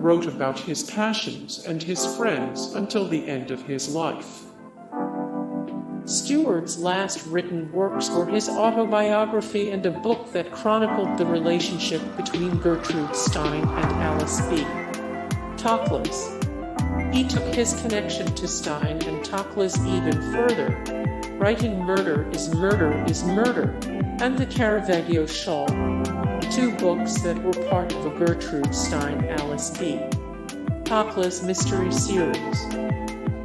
wrote about his passions and his friends until the end of his life. Steward's last written works were his autobiography and a book that chronicled the relationship between Gertrude Stein and Alice B. Toklas. He took his connection to Stein and Toklas even further, writing Murder is Murder is Murder and The Caravaggio Shawl, two books that were part of a Gertrude Stein-Alice B. Toklas mystery series.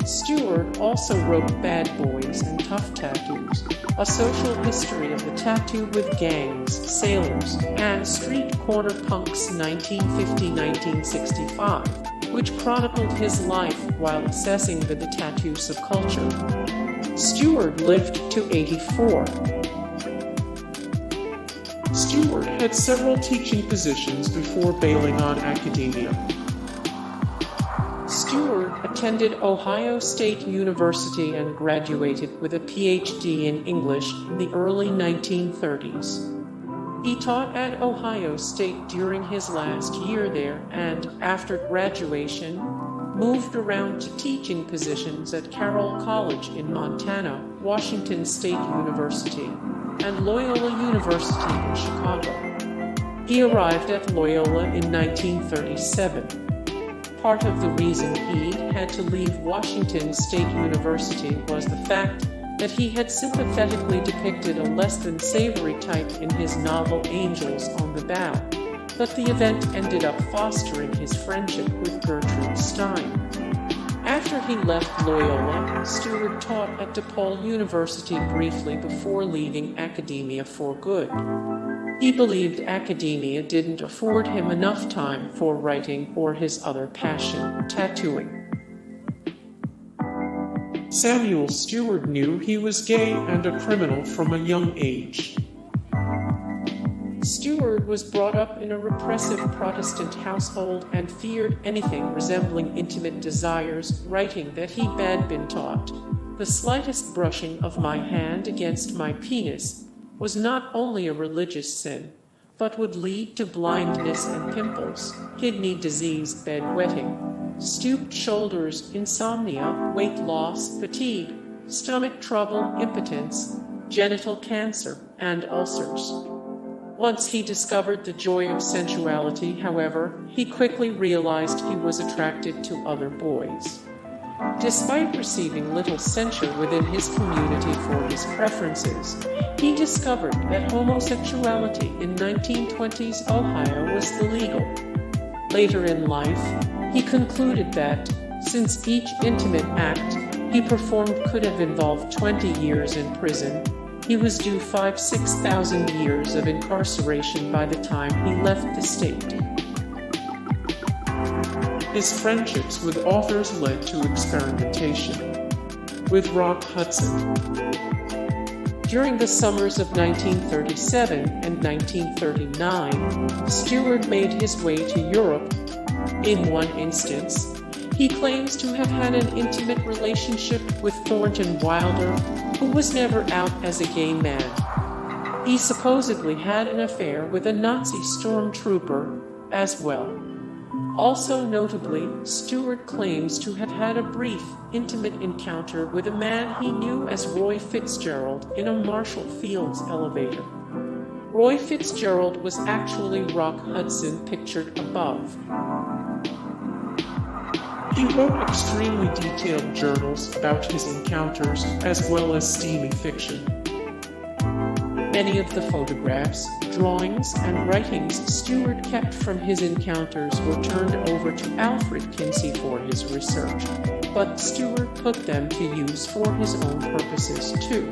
Steward also wrote Bad Boys and Tough Tattoos, a social history of the tattoo with gangs, sailors, and street corner punks 1950-1965, which chronicled his life while assessing the tattoo subculture. Steward lived to 84. Steward had several teaching positions before bailing on academia. Steward attended Ohio State University and graduated with a PhD in English in the early 1930s. He taught at Ohio State during his last year there and, after graduation, moved around to teaching positions at Carroll College in Montana, Washington State University, and Loyola University in Chicago. He arrived at Loyola in 1937. Part of the reason he had to leave Washington State University was the fact that he had sympathetically depicted a less-than-savory type in his novel Angels on the Bough, but the event ended up fostering his friendship with Gertrude Stein. After he left Loyola, Steward taught at DePaul University briefly before leaving academia for good. He believed academia didn't afford him enough time for writing or his other passion, tattooing. Samuel Steward knew he was gay and a criminal from a young age. Steward was brought up in a repressive Protestant household and feared anything resembling intimate desires, writing that he had been taught, "The slightest brushing of my hand against my penis was not only a religious sin, but would lead to blindness and pimples, kidney disease, bedwetting, stooped shoulders, insomnia, weight loss, fatigue, stomach trouble, impotence, genital cancer, and ulcers." Once he discovered the joy of sensuality, however, he quickly realized he was attracted to other boys. Despite receiving little censure within his community for his preferences, he discovered that homosexuality in 1920s Ohio was illegal. Later in life, he concluded that, since each intimate act he performed could have involved 20 years in prison, he was due 6,000 years of incarceration by the time he left the state. His friendships with authors led to Experimentation with Hudson. During the summers of 1937 and 1939, Steward made his way to Europe. In one instance, he claims to have had an intimate relationship with Thornton Wilder, who was never out as a gay man. He supposedly had an affair with a Nazi stormtrooper as well. Also notably, Steward claims to have had a brief, intimate encounter with a man he knew as Roy Fitzgerald in a Marshall Fields elevator. Roy Fitzgerald was actually Rock Hudson pictured above. He wrote extremely detailed journals about his encounters, as well as steamy fiction. Many of the photographs, drawings, and writings Steward kept from his encounters were turned over to Alfred Kinsey for his research, but Steward put them to use for his own purposes too.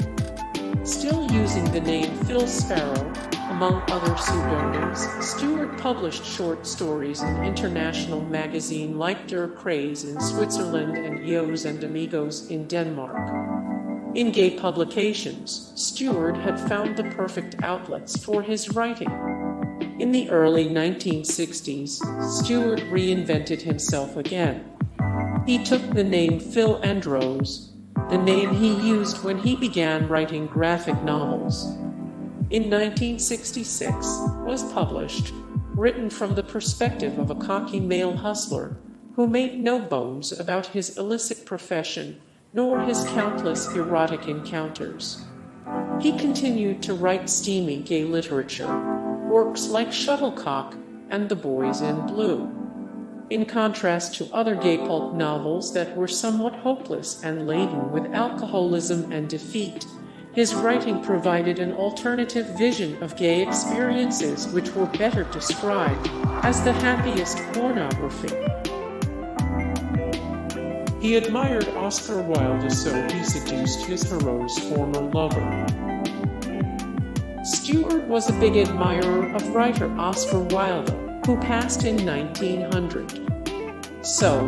Still using the name Phil Sparrow, among other pseudonyms, Steward published short stories in international magazines like Der Kreis in Switzerland and Yos and Amigos in Denmark. In gay publications, Steward had found the perfect outlets for his writing. In the early 1960s, Steward reinvented himself again. He took the name Phil Andros, the name he used when he began writing graphic novels. In 1966 was published written from the perspective of a cocky male hustler who made no bones about his illicit profession nor his countless erotic encounters. He continued to write steamy gay literature, works like Shuttlecock and The Boys in Blue. In contrast to other gay pulp novels that were somewhat hopeless and laden with alcoholism and defeat, his writing provided an alternative vision of gay experiences which were better described as the happiest pornography. He admired Oscar Wilde, so he seduced his hero's former lover. Steward was a big admirer of writer Oscar Wilde, who passed in 1900. So,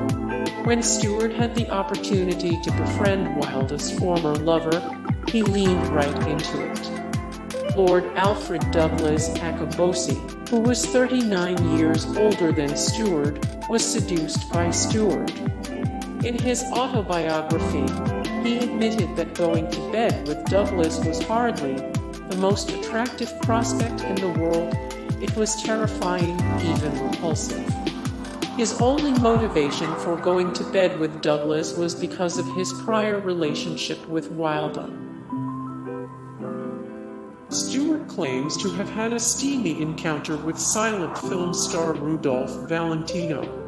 when Steward had the opportunity to befriend Wilde's former lover, he leaned right into it. Lord Alfred Douglas Accabosi, who was 39 years older than Steward, was seduced by Steward. In his autobiography, he admitted that going to bed with Douglas was hardly the most attractive prospect in the world. It was terrifying, even repulsive. His only motivation for going to bed with Douglas was because of his prior relationship with Wilde. Steward claims to have had a steamy encounter with silent film star Rudolph Valentino.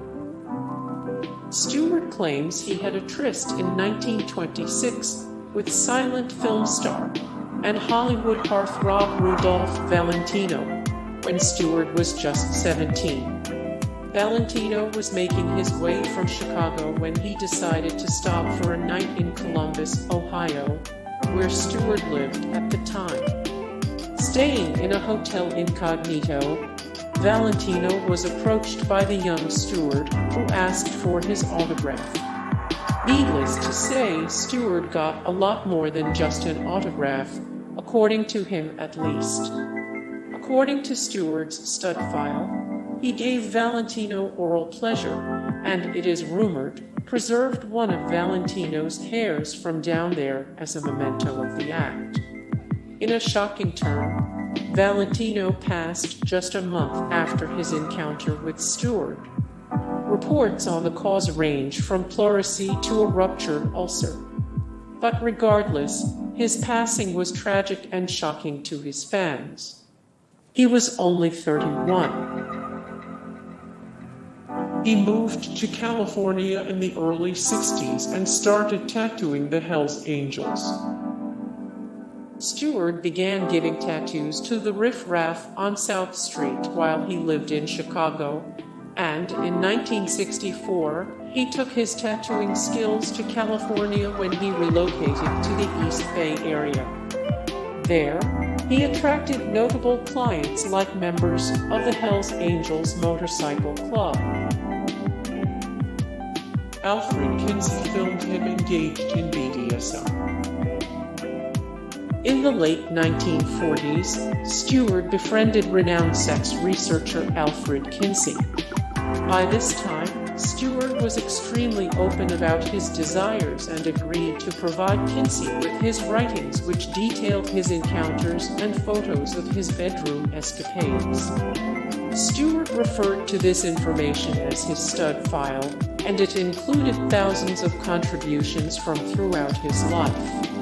Steward claims he had a tryst in 1926 with silent film star and Hollywood heartthrob Rudolph Valentino when Steward was just 17. Valentino was making his way from Chicago when he decided to stop for a night in Columbus, Ohio, where Steward lived at the time. Staying in a hotel incognito, Valentino was approached by the young Steward, who asked for his autograph. Needless to say, Steward got a lot more than just an autograph, according to him at least. According to Steward's stud file, he gave Valentino oral pleasure, and it is rumored, preserved one of Valentino's hairs from down there as a memento of the act. In a shocking turn, Valentino passed just a month after his encounter with Steward. Reports on the cause range from pleurisy to a ruptured ulcer. But regardless, his passing was tragic and shocking to his fans. He was only 31. He moved to California in the early 60s and started tattooing the Hells Angels. Steward began giving tattoos to the riffraff on South Street while he lived in Chicago, and in 1964, he took his tattooing skills to California when he relocated to the East Bay area. There, he attracted notable clients like members of the Hells Angels Motorcycle Club. Alfred Kinsey filmed him engaged in BDSM. In the late 1940s, Steward befriended renowned sex researcher Alfred Kinsey. By this time, Steward was extremely open about his desires and agreed to provide Kinsey with his writings, which detailed his encounters and photos of his bedroom escapades. Steward referred to this information as his stud file, and it included thousands of contributions from throughout his life.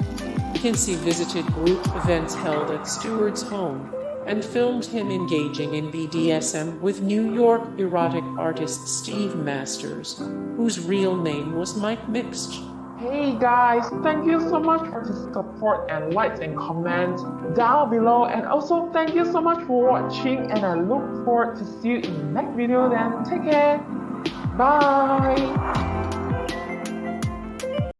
Kinsey visited group events held at Steward's home and filmed him engaging in BDSM with New York erotic artist Steve Masters, whose real name was Mike Mixch. Hey guys, thank you so much for the support and likes and comments down below, and also thank you so much for watching, and I look forward to see you in the next video. Then take care, bye.